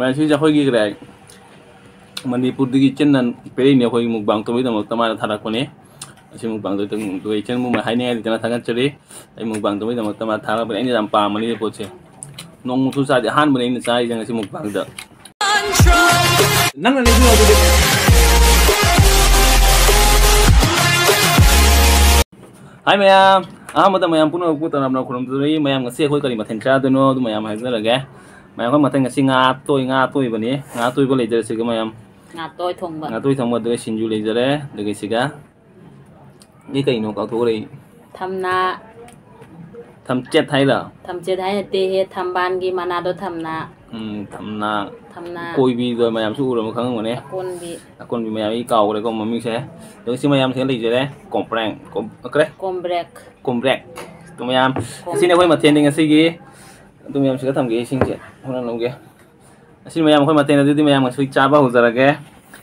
Masih jauh lagi kira. Manipur di kitchen dan peri ni aku mukbang tu itu maktamah tharak pun masih mukbang tu kitchen mu mahai ni di sana sangat ceri. Mukbang tu itu maktamah tharak pun ini dampak Manipur sih. Nong musuh saja han pun ini saya jangan si mukbang tu. Nang ni dua tu. Hai mayam, mata mayam pun aku tak nak kurang tu ni mayam ngasih aku kali makan cah tu no, tu mayam hasil lagi. Mayam kan makan ngasih ngatoi bani, ngatoi boleh jadi sih mayam. Ngatoi Thongba. Ngatoi Thongba tu Singju leh jadi, lagi sih ga. Ni kau ino kau tu leh. Thamna. Cet hai lah. Cet hai teh thamban gi mana do thamna. Thamna. Thamna. Koi bi do mayam su ulam kang mana? Akon bi mayam kau leh kau mami sih. Lagi sih mayam sih leh jadi kompreng, kombrek. Tu mayam. Sini aku makan dengan sih tu mayam sih tham gi sing je. Orang nong ge. Sini mayam aku makan tu mayam ngasih caba uzara ge.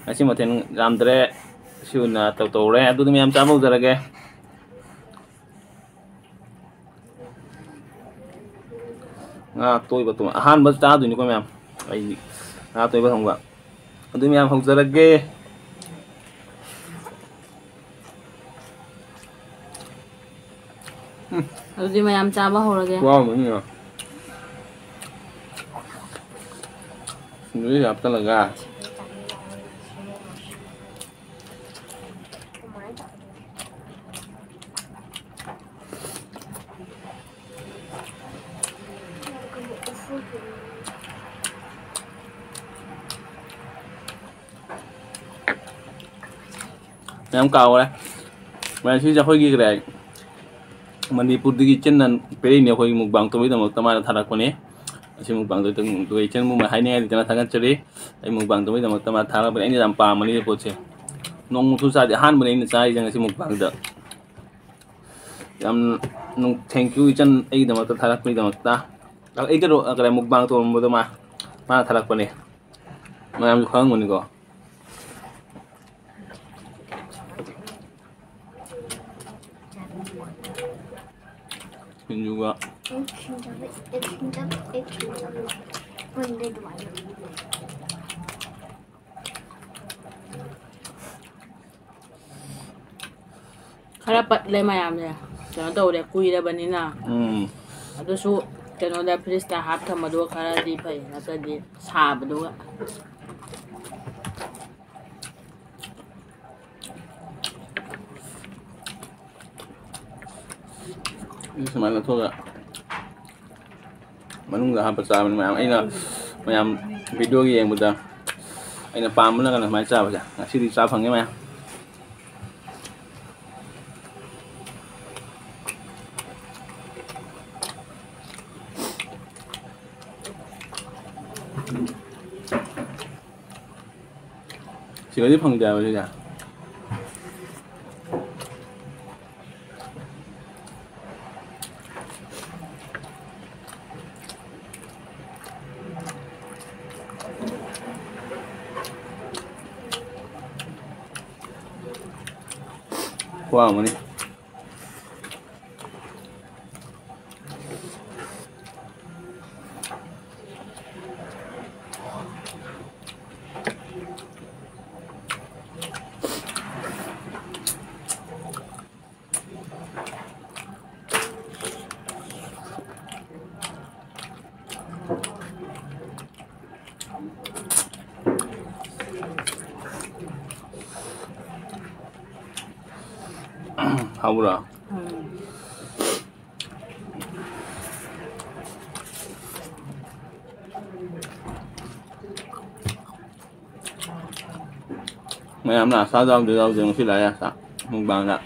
Ngasih makan ramdre siuna tau re. Tu mayam caba uzara ge. Ngatoi betul. Han bas cah tu ni kau mayam. Ai ngatoi betul enggak. Tu mayam uzara ge. Jadi mayam caba ho lagi. Wow, ini ya. Ini apa lagi? Mayam kau lah. Masih jauh lagi kira. Manipur di kitchen dan peri ni aku mukbang tu itu maktamah tharak pun masih mukbang tu kitchen mu mahai ni di sana sangat ceri. Mukbang tu itu maktamah tharak pun ini dampak Manipur sih. Nong musuh saja han pun ini saya jangan si mukbang tu. Yang nong thank you kitchen ini dalam tharak pun dalam ta. Kalau itu kalau mukbang tu mudah mana tharak pun ni. Mayam kau ni kau. Ini juga. Karapat le mayam ya. Jangan tahu dia kui dah bani na. Ada su jangan dah please dah hap thama dua kara di pai. Nata di sab dua. Ini semalam tu tak. Manung dah hampir sama mayam. Ini mayam video yang muda. Ini pam mana kan macam apa? Nasi di sab hangnya mayam. Chỉ có phần giờ thôi à. Wow, mana? Haura. Mayam là sao rau từ rau rừng phi lại à? Sao? Mùng bằng ạ.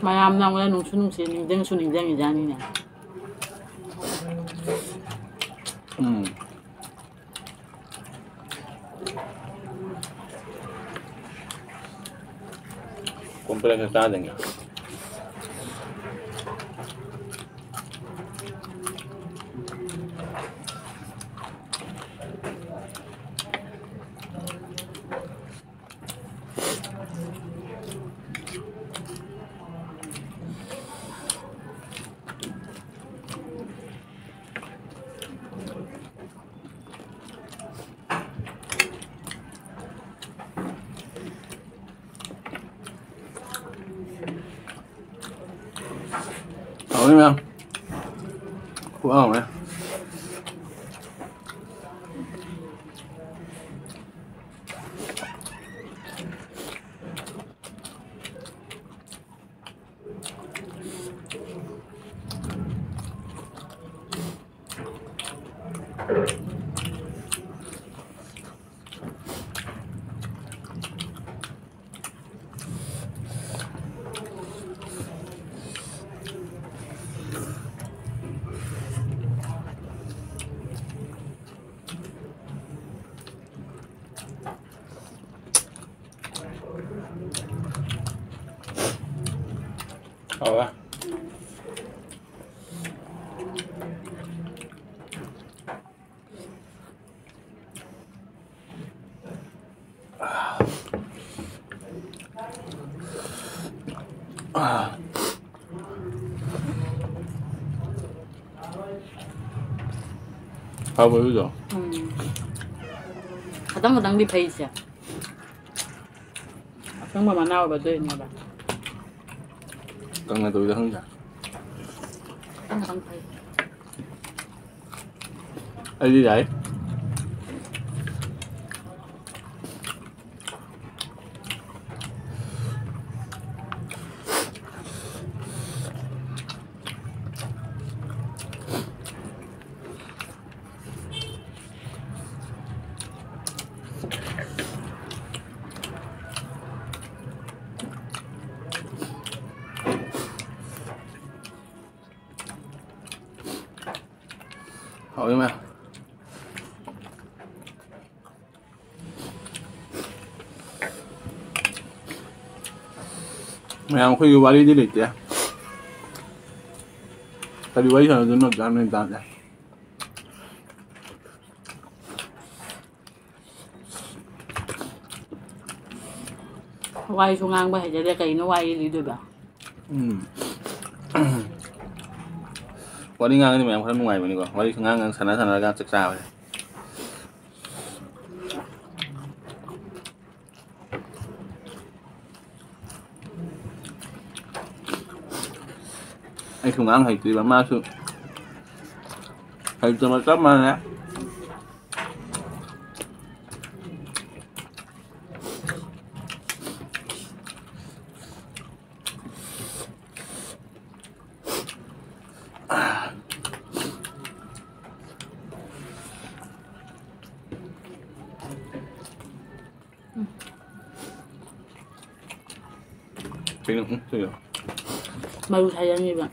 Mayam nang wala nung sunung si ning suning jang jani na. Compleja está dentro. 好怎么样？不好没？好吧。好不有种。kadang-kadang di pace ya. Ang mamanaw ba doon nga ba? Cần là tụi nó không cả. Kadang-kadang pace. Ai đi vậy? Hỏi mà. Mày ăn khuya quá đi đi lịch chứ. Tao đi quay cho nó cho nên tao đây. Quay xuống ngang bây giờ để cái nó quay đi được à? Quá đi ngang thì mày ăn không ngoài mà đi qua. Quá đi ngang sana ra chắc sao vậy. Anh không ăn hay thì bà ma xuống. Hay cho nó chấp mà nè. Tingnan mo, sige. Malusayan niyo ba?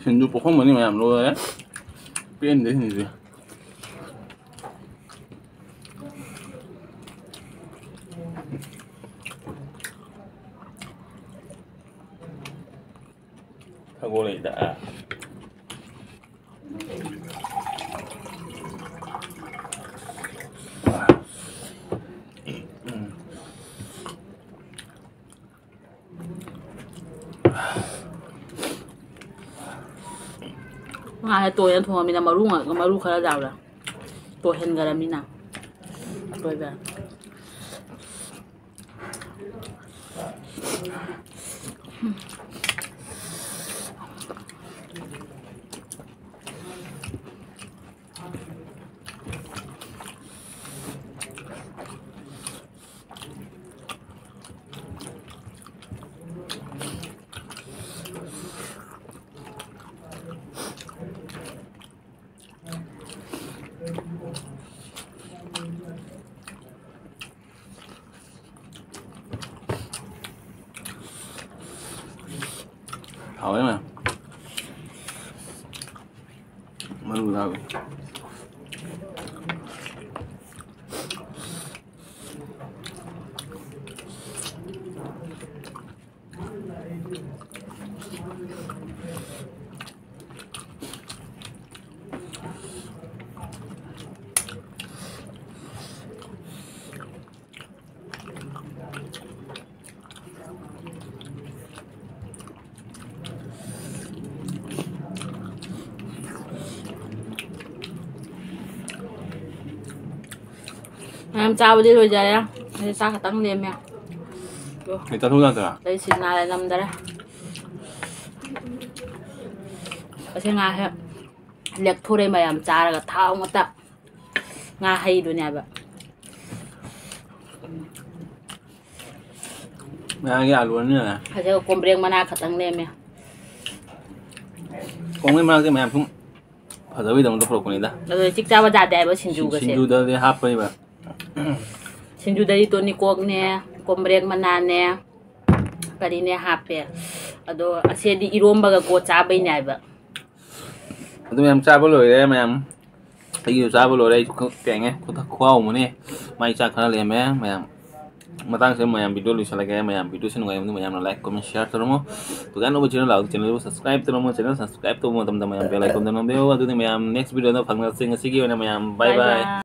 Singju po không mà nhưng mà làm luôn đấy. Biết đến gì. kaougare đã. Nga to yan thong mina maru nga maru khara daw la. To hen gara mina. To ba. Hỏi mà. Mà đủ đâu. em chào đi rồi giờ á thì sao cả tăng lên mẹ người ta thu ra cả đây xin nào lại nằm đây ở trên ngà hết liệt thu đây mà em cha là thao mà tập ngà hay đôi nhà vậy cái luôn nữa hay là con riêng mà na cả tăng lên mẹ con cái mà cái mẹ cũng phải rồi đồng tập con này đó rồi chiếc cháu đã đẹp với Singju cái Singju đó thì hấp vậy mà Singju đây tôi đi cuộc nè con riêng mà na nè cái đi nè hấp vậy ado sẽ đi iromba cái cô cha bên này vậy tụi em cha bao lời đấy em thấy cha bao lời đây kẹng ấy có thắc khoa mà nè mai cha khá là em mà tăng sẽ mày video lưu lại cái mày video xin người mày like comment share terus mo tuh kan lo channel subscribe terus mo channel subscribe tuh mo teman-teman yang like comment video tuh mày next video nó phẳng là xin cái gì mày bye bye